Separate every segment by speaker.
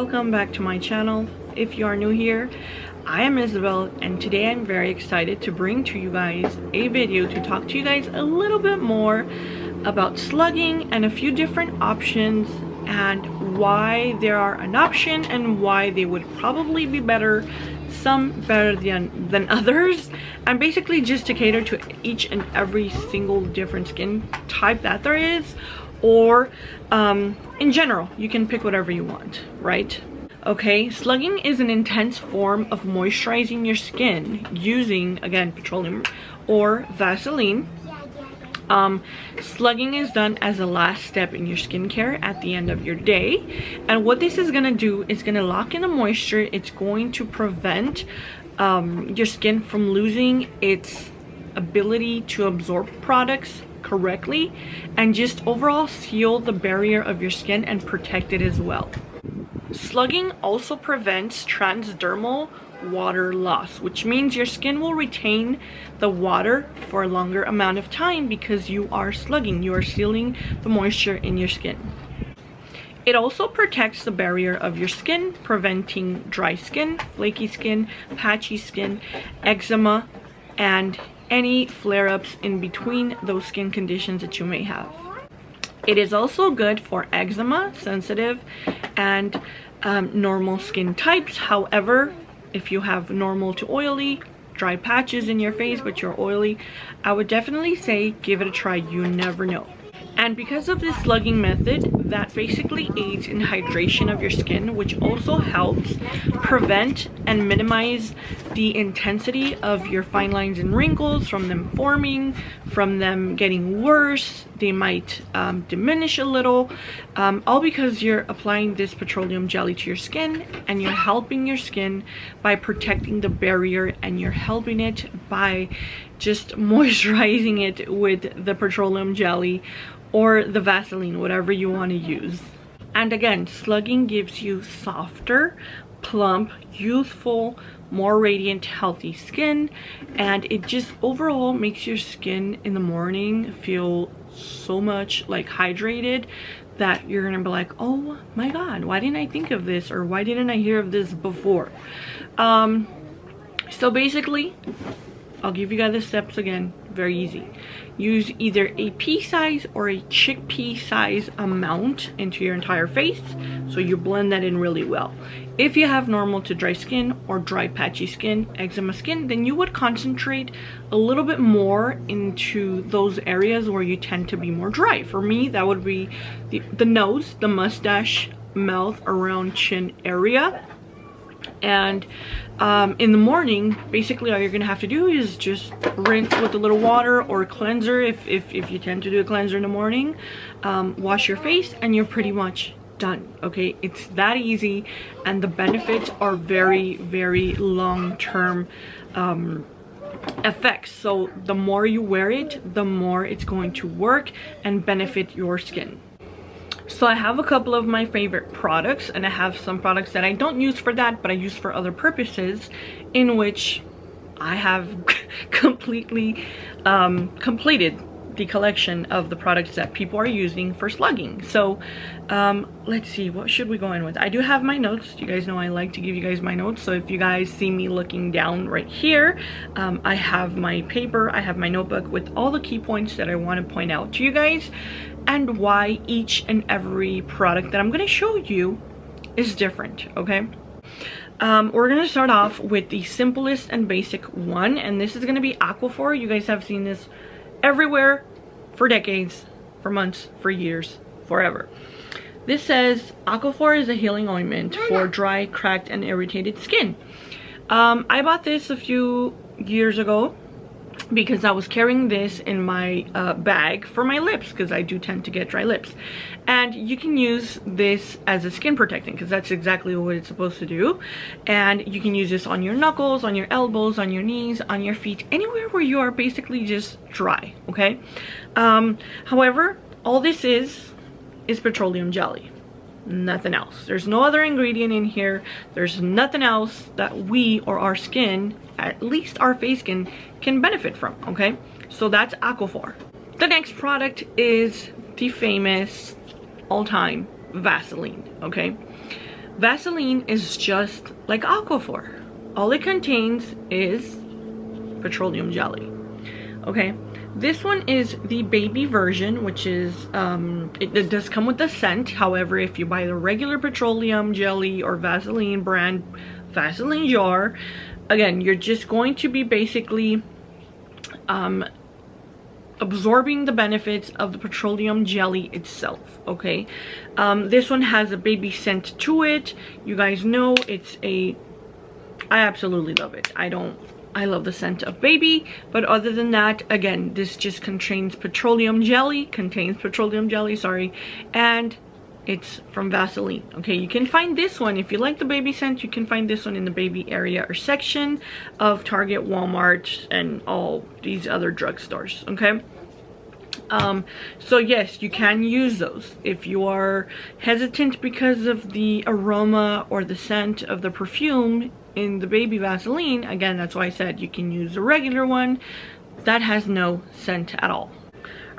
Speaker 1: welcome back to my channel. If you are new here, I am Isabel, and today I'm very excited to bring to you guys a video to talk to you guys a little bit more about slugging and a few different options and why they are an option and why they would probably be better, some better than others, and basically just to cater to each and every single different skin type that there is, or in general, you can pick whatever you want, right? Okay, slugging is an intense form of moisturizing your skin using, again, petroleum or Vaseline. Slugging is done as a last step in your skincare at the end of your day, and what this is going to do is going to lock in the moisture. It's going to prevent your skin from losing its ability to absorb products correctly, and just overall seal the barrier of your skin and protect it as well. Slugging also prevents transdermal water loss, which means your skin will retain the water for a longer amount of time because you are slugging, you are sealing the moisture in your skin. It also protects the barrier of your skin, preventing dry skin, flaky skin, patchy skin, eczema, and any flare-ups in between those skin conditions that you may have. It is also good for eczema, sensitive, and normal skin types. However, if you have normal to oily, dry patches in your face but you're oily, I would definitely say give it a try. You never know. And because of this slugging method, that basically aids in hydration of your skin, which also helps prevent and minimize the intensity of your fine lines and wrinkles from them forming, from them getting worse. They might diminish a little, all because you're applying this petroleum jelly to your skin, and you're helping your skin by protecting the barrier, and you're helping it by just moisturizing it with the petroleum jelly or the Vaseline, whatever you want to use. And again, slugging gives you softer, plump, youthful, more radiant, healthy skin, and it just overall makes your skin in the morning feel so much like hydrated that you're gonna be like, oh my god, why didn't I think of this, or why didn't I hear of this before? So basically, I'll give you guys the steps again. Very easy. Use either a pea size or a chickpea size amount into your entire face, so you blend that in really well. If you have normal to dry skin or dry patchy skin, eczema skin, then you would concentrate a little bit more into those areas where you tend to be more dry. For me, that would be the nose, the mustache, mouth, around chin area. And in the morning, basically all you're gonna have to do is just rinse with a little water or cleanser if you tend to do a cleanser in the morning. Wash your face and you're pretty much done. Okay, it's that easy, and the benefits are very, very long-term effects. So the more you wear it, the more it's going to work and benefit your skin. So I have a couple of my favorite products, and I have some products that I don't use for that, but I use for other purposes, in which I have completely completed the collection of the products that people are using for slugging. So let's see, what should we go in with? I do have my notes. You guys know I like to give you guys my notes, so if you guys see me looking down right here, I have my paper, I have my notebook with all the key points that I want to point out to you guys, and why each and every product that I'm going to show you is different. Okay, we're going to start off with the simplest and basic one, and this is going to be Aquaphor. You guys have seen this everywhere for decades, for months, for years, forever. This says Aquaphor is a healing ointment for dry, cracked, and irritated skin. I bought this a few years ago because I was carrying this in my bag for my lips, because I do tend to get dry lips, and you can use this as a skin protectant because that's exactly what it's supposed to do. And you can use this on your knuckles, on your elbows, on your knees, on your feet, anywhere where you are basically just dry. Okay, however, all this is petroleum jelly, nothing else. There's no other ingredient in here. There's nothing else that we or our skin, at least our face skin, can benefit from. Okay, so that's Aquaphor. The next product is the famous all-time Vaseline. Okay, Vaseline is just like Aquaphor. All it contains is petroleum jelly. Okay, this one is the baby version, which is it does come with a scent. However, if you buy the regular petroleum jelly or Vaseline brand Vaseline jar, again, you're just going to be basically absorbing the benefits of the petroleum jelly itself. Okay, this one has a baby scent to it. You guys know I absolutely love it. I love the scent of baby, but other than that, again, this just contains petroleum jelly, sorry, and it's from Vaseline. Okay, you can find this one if you like the baby scent. You can find this one in the baby area or section of Target, Walmart, and all these other drugstores. Okay, so yes, you can use those if you are hesitant because of the aroma or the scent of the perfume in the baby Vaseline. Again, that's why I said you can use the regular one that has no scent at all.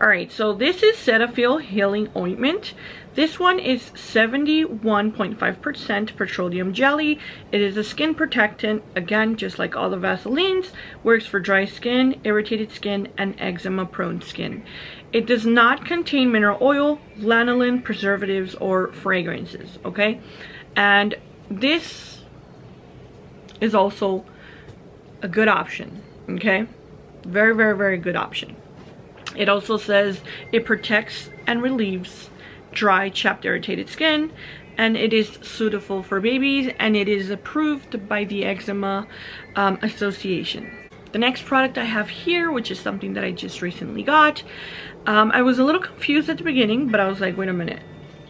Speaker 1: All right, so this is Cetaphil Healing Ointment. This one is 71.5% petroleum jelly. It is a skin protectant, again, just like all the Vaselines. Works for dry skin, irritated skin, and eczema prone skin. It does not contain mineral oil, lanolin, preservatives, or fragrances. Okay, and this is also a good option. Okay, very, very, very good option. It also says it protects and relieves dry, chapped, irritated skin, and it is suitable for babies, and it is approved by the Eczema Association. The next product I have here, which is something that I just recently got, I was a little confused at the beginning, but I was like, wait a minute,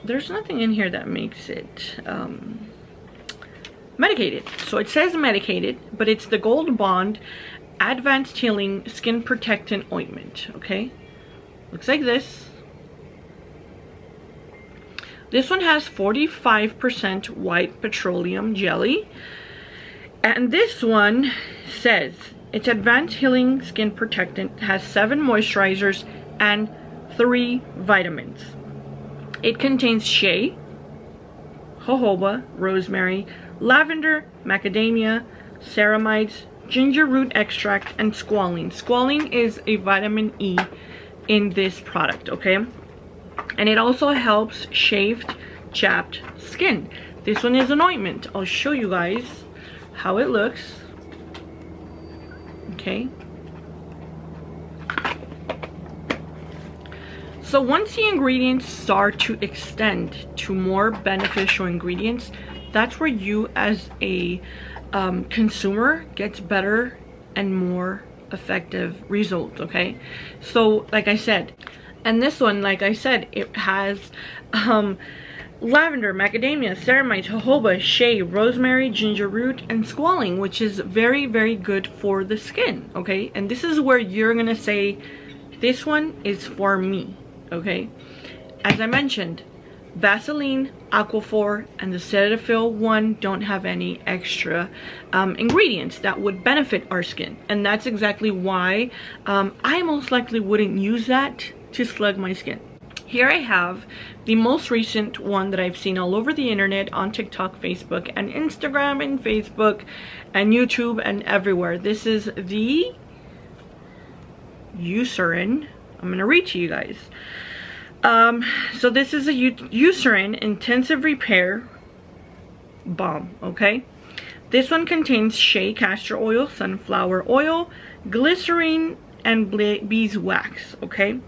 Speaker 1: there's nothing in here that makes it medicated. So it says medicated, but it's the Gold Bond Advanced Healing Skin Protectant Ointment. Okay, looks like this. This one has 45% white petroleum jelly, and this one says it's Advanced Healing Skin Protectant, has 7 moisturizers and 3 vitamins. It contains shea, jojoba, rosemary, lavender, macadamia, ceramides, ginger root extract, and squalene. Squalene is a vitamin E in this product. Okay, and it also helps shaved, chapped skin. This one is an ointment. I'll show you guys how it looks. Okay, so once the ingredients start to extend to more beneficial ingredients, that's where you as a consumer gets better and more effective results. Okay, so like I said, and this one, like I said, it has lavender, macadamia, ceramides, jojoba, shea, rosemary, ginger root, and squalene, which is very, very good for the skin. Okay, and this is where you're gonna say, this one is for me. Okay, as I mentioned, Vaseline, Aquaphor, and the Cetaphil one don't have any extra ingredients that would benefit our skin, and that's exactly why I most likely wouldn't use that to slug my skin. Here I have the most recent one that I've seen all over the internet, on TikTok, Facebook, and Instagram, and Facebook, and YouTube, and everywhere. This is the Eucerin. I'm gonna read to you guys. So this is a Eucerin Intensive Repair Balm. Okay, this one contains shea, castor oil, sunflower oil, glycerin, and beeswax. Okay,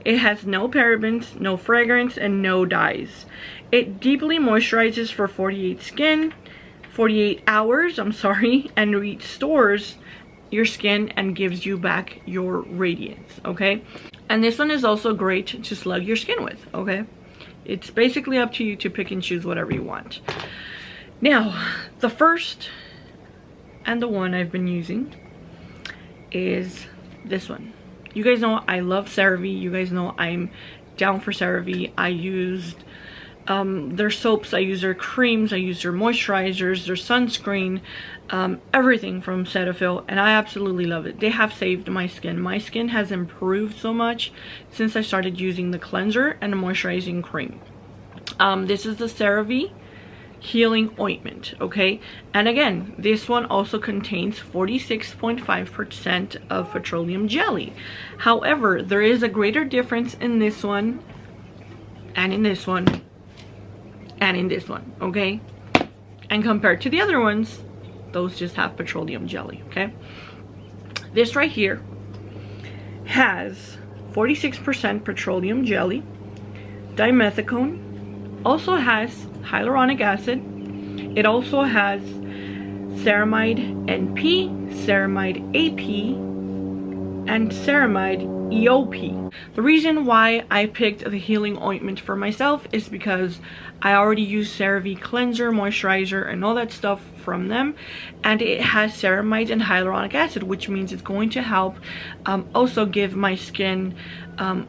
Speaker 1: it has no parabens, no fragrance, and no dyes. It deeply moisturizes for 48 hours, and restores your skin and gives you back your radiance. Okay, and this one is also great to slug your skin with. Okay, it's basically up to you to pick and choose whatever you want. Now, the first and the one I've been using is this one. You guys know I love Cerave. You guys know I'm down for Cerave. I used their soaps, I use their creams, I use their moisturizers, their sunscreen, everything from Cetaphil, and I absolutely love it. They have saved my skin. My skin has improved so much since I started using the cleanser and the moisturizing cream. This is the Cerave healing ointment, okay? And again, this one also contains 46.5% of petroleum jelly. However, there is a greater difference in this one and in this one and in this one, okay? And compared to the other ones, those just have petroleum jelly, okay? This right here has 46% petroleum jelly, dimethicone, also has hyaluronic acid. It also has ceramide NP, ceramide AP, and ceramide EOP. The reason why I picked the healing ointment for myself is because I already use Cerave cleanser, moisturizer, and all that stuff from them, and it has ceramides and hyaluronic acid, which means it's going to help also give my skin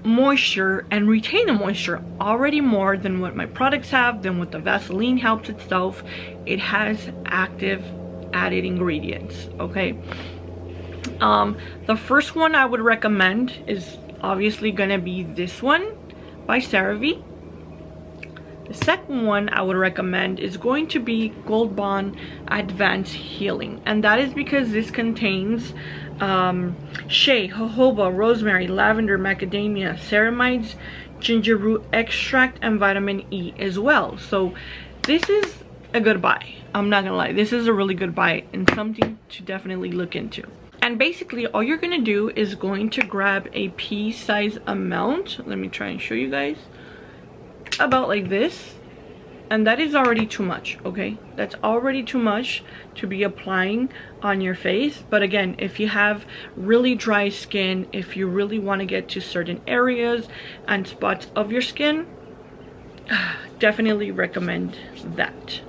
Speaker 1: moisture and retain the moisture already more than what my products have, than what the Vaseline helps itself. It has active added ingredients, okay? The first one I would recommend is obviously gonna be this one by Cerave. The second one I would recommend is going to be Gold Bond Advanced Healing, and that is because this contains shea, jojoba, rosemary, lavender, macadamia, ceramides, ginger root extract, and vitamin E as well. So this is a good buy. I'm not gonna lie, this is a really good buy and something to definitely look into. And basically all you're gonna do is going to grab a pea size amount. Let me try and show you guys. About like this, and that is already too much, okay? That's already too much to be applying on your face. But again, if you have really dry skin, if you really want to get to certain areas and spots of your skin, definitely recommend that.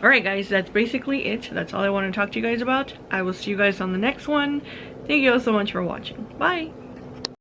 Speaker 1: All right guys, that's basically it. That's all I want to talk to you guys about. I will see you guys on the next one. Thank you all so much for watching. Bye.